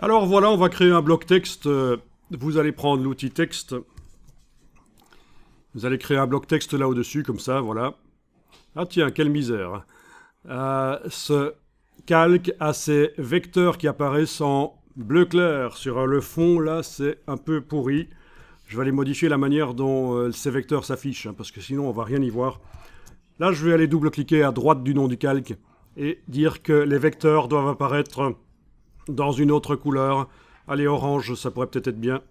Alors voilà, on va créer un bloc texte. Vous allez prendre l'outil texte. Vous allez créer un bloc texte là au-dessus, comme ça, voilà. Ah tiens, quelle misère. Ce calque a ces vecteurs qui apparaissent en bleu clair sur le fond. Là, c'est un peu pourri. Je vais aller modifier la manière dont ces vecteurs s'affichent, hein, parce que sinon, on va rien y voir. Là, je vais aller double-cliquer à droite du nom du calque et dire que les vecteurs doivent apparaître dans une autre couleur. Allez, orange, ça pourrait peut-être être bien.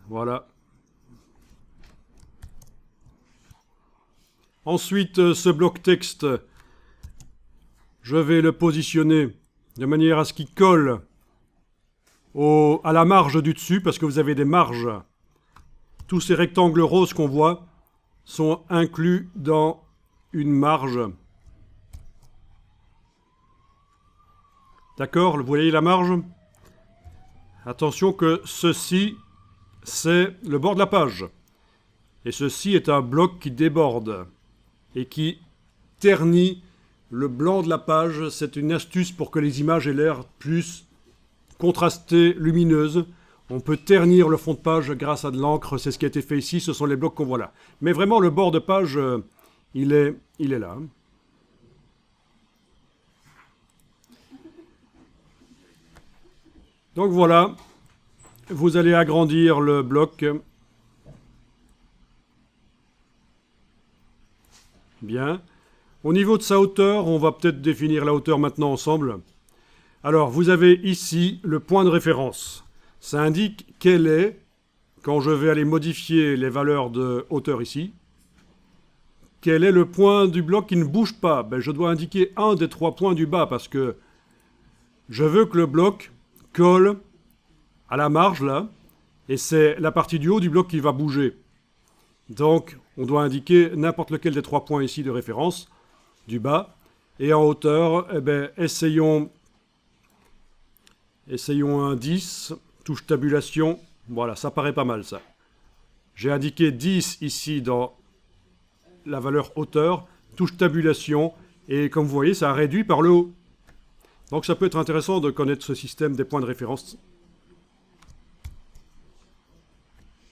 Voilà. Ensuite, ce bloc texte, je vais le positionner de manière à ce qu'il colle à la marge du dessus, parce que vous avez des marges. Tous ces rectangles roses qu'on voit sont inclus dans une marge. D'accord, vous voyez la marge? Attention que ceci, c'est le bord de la page. Et ceci est un bloc qui déborde et qui ternit le blanc de la page. C'est une astuce pour que les images aient l'air plus contrastées, lumineuses. On peut ternir le fond de page grâce à de l'encre. C'est ce qui a été fait ici. Ce sont les blocs qu'on voit là. Mais vraiment, le bord de page, il est là. Donc voilà, vous allez agrandir le bloc. Bien. Au niveau de sa hauteur, on va peut-être définir la hauteur maintenant ensemble. Alors, vous avez ici le point de référence. Ça indique quel est, quand je vais aller modifier les valeurs de hauteur ici, quel est le point du bloc qui ne bouge pas. Ben, je dois indiquer un des 3 points du bas parce que je veux que le bloc colle à la marge là, et c'est la partie du haut du bloc qui va bouger. Donc, on doit indiquer n'importe lequel des 3 points ici de référence, du bas. Et en hauteur, eh ben, essayons un 10, touche tabulation. Voilà, ça paraît pas mal ça. J'ai indiqué 10 ici dans la valeur hauteur, touche tabulation, et comme vous voyez, ça a réduit par le haut. Donc ça peut être intéressant de connaître ce système des points de référence